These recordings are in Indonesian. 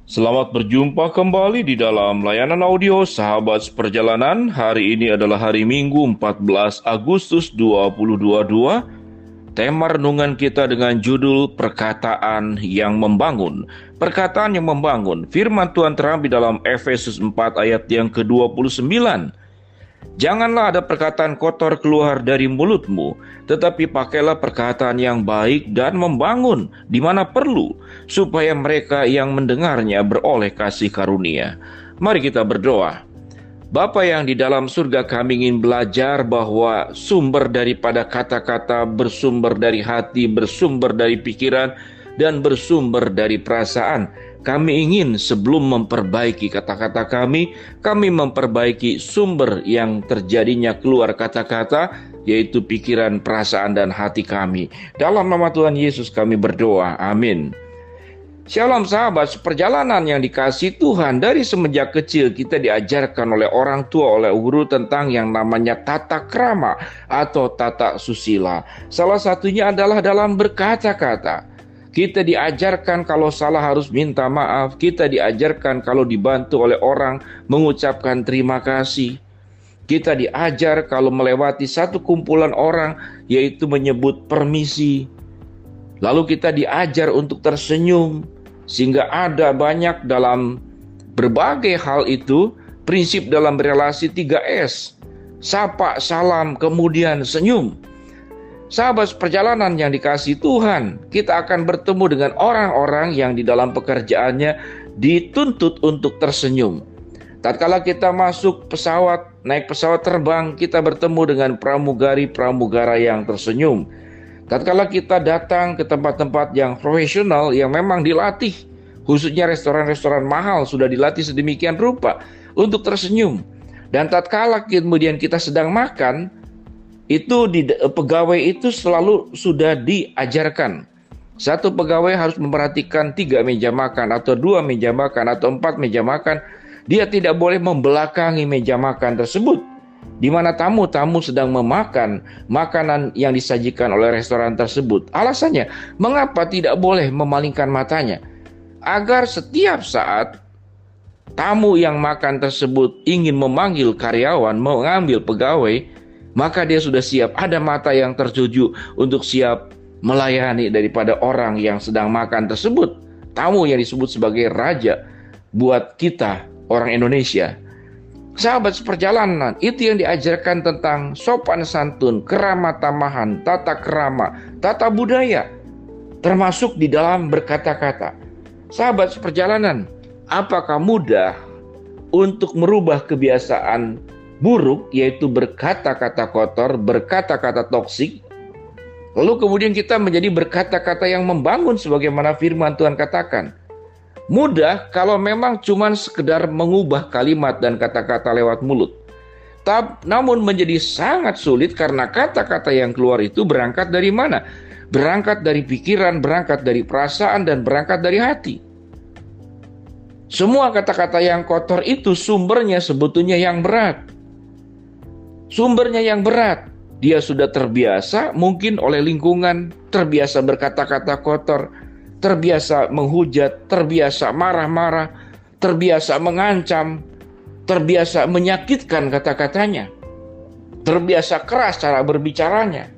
Selamat berjumpa kembali di dalam layanan audio Sahabat Seperjalanan. Hari ini adalah hari Minggu 14 Agustus 2022. Tema renungan kita dengan judul Perkataan yang Membangun. Perkataan yang membangun. Firman Tuhan terambil dalam Efesus 4 ayat yang ke-29. Janganlah ada perkataan kotor keluar dari mulutmu, tetapi pakailah perkataan yang baik dan membangun di mana perlu, supaya mereka yang mendengarnya beroleh kasih karunia. Mari kita berdoa. Bapa yang di dalam surga, kami ingin belajar bahwa sumber daripada kata-kata bersumber dari hati, bersumber dari pikiran, dan bersumber dari perasaan. Kami ingin sebelum memperbaiki kata-kata kami memperbaiki sumber yang terjadinya keluar kata-kata, yaitu pikiran, perasaan, dan hati kami. Dalam nama Tuhan Yesus kami berdoa, amin. Shalom sahabat, perjalanan yang dikasihi Tuhan. Dari semenjak kecil kita diajarkan oleh orang tua, oleh guru tentang yang namanya tata krama atau tata susila. Salah satunya adalah dalam berkata-kata. Kita diajarkan kalau salah harus minta maaf. Kita diajarkan kalau dibantu oleh orang mengucapkan terima kasih. Kita diajar kalau melewati satu kumpulan orang yaitu menyebut permisi. Lalu kita diajar untuk tersenyum. Sehingga ada banyak dalam berbagai hal itu prinsip dalam relasi 3S. Sapa, salam, kemudian senyum. Sahabat perjalanan yang dikasihi Tuhan, kita akan bertemu dengan orang-orang yang di dalam pekerjaannya dituntut untuk tersenyum. Tatkala kita masuk pesawat, naik pesawat terbang, kita bertemu dengan pramugari-pramugara yang tersenyum. Tatkala kita datang ke tempat-tempat yang profesional, yang memang dilatih, khususnya restoran-restoran mahal, sudah dilatih sedemikian rupa untuk tersenyum. Dan tatkala kemudian kita sedang makan, itu pegawai itu selalu sudah diajarkan. Satu pegawai harus memperhatikan 3 meja makan atau 2 meja makan atau 4 meja makan. Dia tidak boleh membelakangi meja makan tersebut, di mana tamu-tamu sedang memakan makanan yang disajikan oleh restoran tersebut. Alasannya, mengapa tidak boleh memalingkan matanya? Agar setiap saat tamu yang makan tersebut ingin memanggil karyawan, mengambil pegawai, maka dia sudah siap, ada mata yang tertuju untuk siap melayani daripada orang yang sedang makan tersebut. Tamu yang disebut sebagai raja buat kita orang Indonesia. Sahabat seperjalanan, itu yang diajarkan tentang sopan santun, kerama tamahan, tata kerama, tata budaya, termasuk di dalam berkata-kata. Sahabat seperjalanan, apakah mudah untuk merubah kebiasaan buruk, yaitu berkata-kata kotor, berkata-kata toksik, lalu kemudian kita menjadi berkata-kata yang membangun sebagaimana firman Tuhan katakan? Mudah kalau memang cuma sekedar mengubah kalimat dan kata-kata lewat mulut. Namun menjadi sangat sulit karena kata-kata yang keluar itu berangkat dari mana? Berangkat dari pikiran, berangkat dari perasaan, dan berangkat dari hati. Semua kata-kata yang kotor itu sumbernya sebetulnya yang berat. Sumbernya yang berat. Dia sudah terbiasa mungkin oleh lingkungan, terbiasa berkata-kata kotor, terbiasa menghujat, terbiasa marah-marah, terbiasa mengancam, terbiasa menyakitkan kata-katanya, terbiasa keras cara berbicaranya.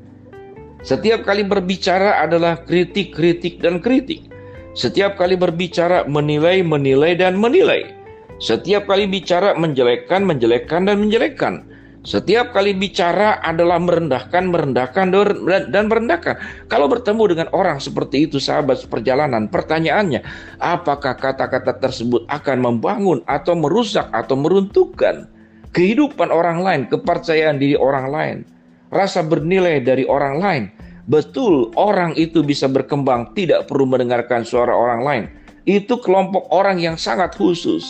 Setiap kali berbicara adalah kritik, kritik, dan kritik. Setiap kali berbicara menilai, menilai, dan menilai. Setiap kali bicara menjelekkan, menjelekkan, dan menjelekkan. Setiap kali bicara adalah merendahkan, merendahkan, dan merendahkan. Kalau bertemu dengan orang seperti itu, sahabat seperjalanan, pertanyaannya, apakah kata-kata tersebut akan membangun atau merusak atau meruntuhkan kehidupan orang lain, kepercayaan diri orang lain, rasa bernilai dari orang lain? Betul, orang itu bisa berkembang, tidak perlu mendengarkan suara orang lain. Itu kelompok orang yang sangat khusus,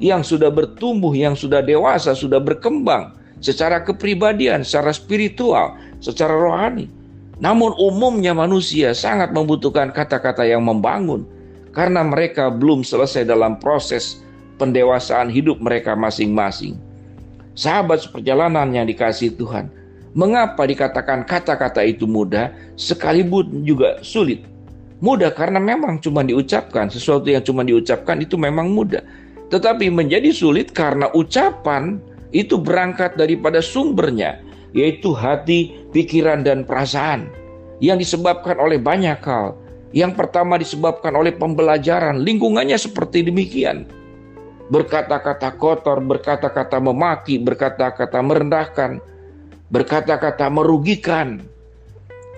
yang sudah bertumbuh, yang sudah dewasa, sudah berkembang secara kepribadian, secara spiritual, secara rohani. Namun umumnya manusia sangat membutuhkan kata-kata yang membangun, karena mereka belum selesai dalam proses pendewasaan hidup mereka masing-masing. Sahabat seperjalanan yang dikasihi Tuhan, mengapa dikatakan kata-kata itu mudah, sekalipun juga sulit? Mudah karena memang cuma diucapkan. Sesuatu yang cuma diucapkan itu memang mudah. Tetapi menjadi sulit karena ucapan itu berangkat daripada sumbernya, yaitu hati, pikiran, dan perasaan yang disebabkan oleh banyak hal. Yang pertama disebabkan oleh pembelajaran, lingkungannya seperti demikian. Berkata-kata kotor, berkata-kata memaki, berkata-kata merendahkan, berkata-kata merugikan.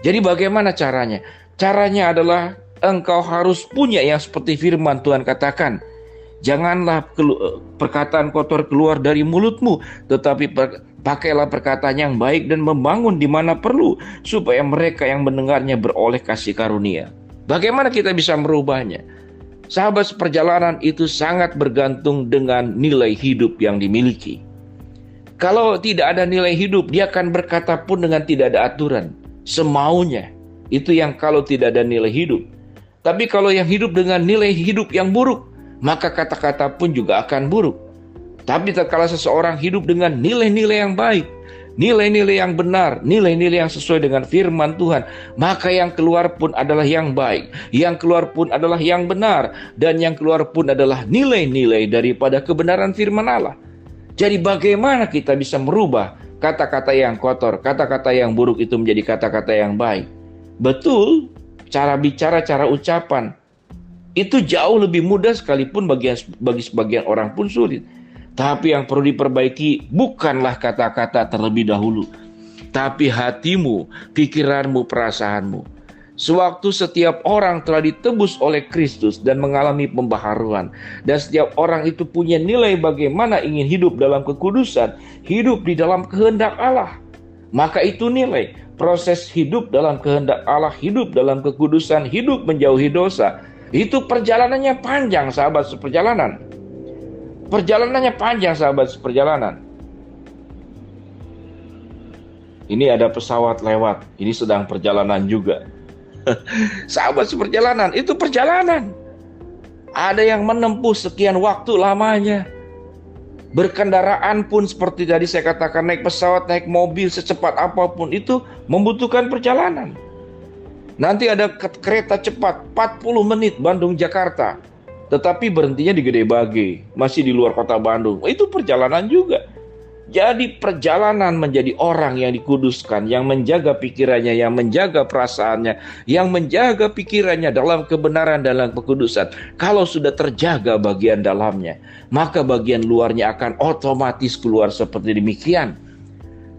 Jadi bagaimana caranya? Caranya adalah engkau harus punya yang seperti firman Tuhan katakan. Janganlah perkataan kotor keluar dari mulutmu, tetapi pakailah perkataan yang baik dan membangun di mana perlu, supaya mereka yang mendengarnya beroleh kasih karunia. Bagaimana kita bisa merubahnya? Sahabat seperjalanan, itu sangat bergantung dengan nilai hidup yang dimiliki. Kalau tidak ada nilai hidup, dia akan berkata pun dengan tidak ada aturan, semaunya. Itu yang kalau tidak ada nilai hidup. Tapi kalau yang hidup dengan nilai hidup yang buruk, maka kata-kata pun juga akan buruk. Tapi tatkala seseorang hidup dengan nilai-nilai yang baik, nilai-nilai yang benar, nilai-nilai yang sesuai dengan firman Tuhan, maka yang keluar pun adalah yang baik, yang keluar pun adalah yang benar, dan yang keluar pun adalah nilai-nilai daripada kebenaran firman Allah. Jadi bagaimana kita bisa merubah kata-kata yang kotor, kata-kata yang buruk itu menjadi kata-kata yang baik? Betul, cara bicara, cara ucapan itu jauh lebih mudah, sekalipun bagi sebagian orang pun sulit. Tapi yang perlu diperbaiki bukanlah kata-kata terlebih dahulu, tapi hatimu, pikiranmu, perasaanmu. Sewaktu setiap orang telah ditebus oleh Kristus dan mengalami pembaharuan, dan setiap orang itu punya nilai bagaimana ingin hidup dalam kekudusan, hidup di dalam kehendak Allah, maka itu nilai proses hidup dalam kehendak Allah, hidup dalam kekudusan, hidup menjauhi dosa. Itu perjalanannya panjang, sahabat seperjalanan. Perjalanannya panjang, sahabat seperjalanan. Ini ada pesawat lewat, ini sedang perjalanan juga. Sahabat seperjalanan, itu perjalanan. Ada yang menempuh sekian waktu lamanya. Berkendaraan pun seperti tadi saya katakan, naik pesawat, naik mobil, secepat apapun itu membutuhkan perjalanan. Nanti ada kereta cepat 40 menit Bandung-Jakarta, tetapi berhentinya di Gede Bage, masih di luar kota Bandung. Itu perjalanan juga. Jadi perjalanan menjadi orang yang dikuduskan, yang menjaga pikirannya, yang menjaga perasaannya, yang menjaga pikirannya dalam kebenaran, dalam kekudusan. Kalau sudah terjaga bagian dalamnya, maka bagian luarnya akan otomatis keluar seperti demikian.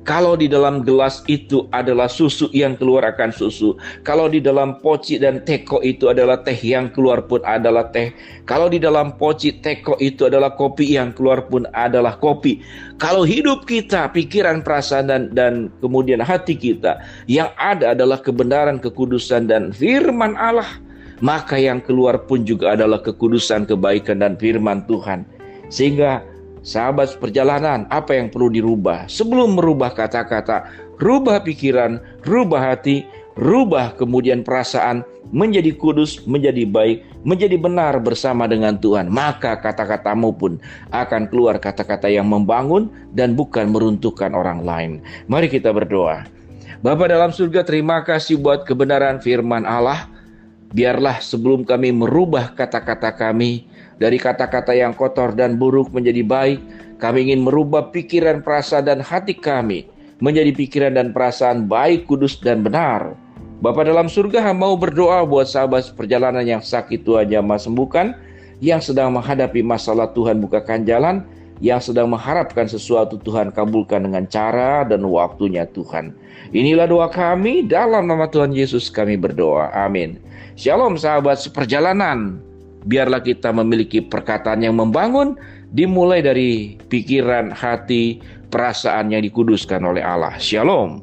Kalau di dalam gelas itu adalah susu, yang keluar akan susu. Kalau di dalam poci dan teko itu adalah teh, yang keluar pun adalah teh. Kalau di dalam poci teko itu adalah kopi, yang keluar pun adalah kopi. Kalau hidup kita, pikiran, perasaan, dan kemudian hati kita, yang ada adalah kebenaran, kekudusan, dan firman Allah, maka yang keluar pun juga adalah kekudusan, kebaikan, dan firman Tuhan. Sehingga sahabat seperjalanan, apa yang perlu dirubah? Sebelum merubah kata-kata, rubah pikiran, rubah hati, rubah kemudian perasaan, menjadi kudus, menjadi baik, menjadi benar bersama dengan Tuhan. Maka kata-katamu pun akan keluar kata-kata yang membangun dan bukan meruntuhkan orang lain. Mari kita berdoa. Bapa dalam surga, terima kasih buat kebenaran firman Allah. Biarlah sebelum kami merubah kata-kata kami, dari kata-kata yang kotor dan buruk menjadi baik, kami ingin merubah pikiran, perasaan, dan hati kami menjadi pikiran dan perasaan baik, kudus, dan benar. Bapa dalam surga, hamba mau berdoa buat sahabat perjalanan yang sakit, Tuhan jamah sembuhkan, yang sedang menghadapi masalah, Tuhan bukakan jalan, yang sedang mengharapkan sesuatu, Tuhan kabulkan dengan cara dan waktunya, Tuhan. Inilah doa kami, dalam nama Tuhan Yesus kami berdoa, amin. Shalom sahabat seperjalanan. Biarlah kita memiliki perkataan yang membangun, dimulai dari pikiran, hati, perasaan yang dikuduskan oleh Allah. Shalom.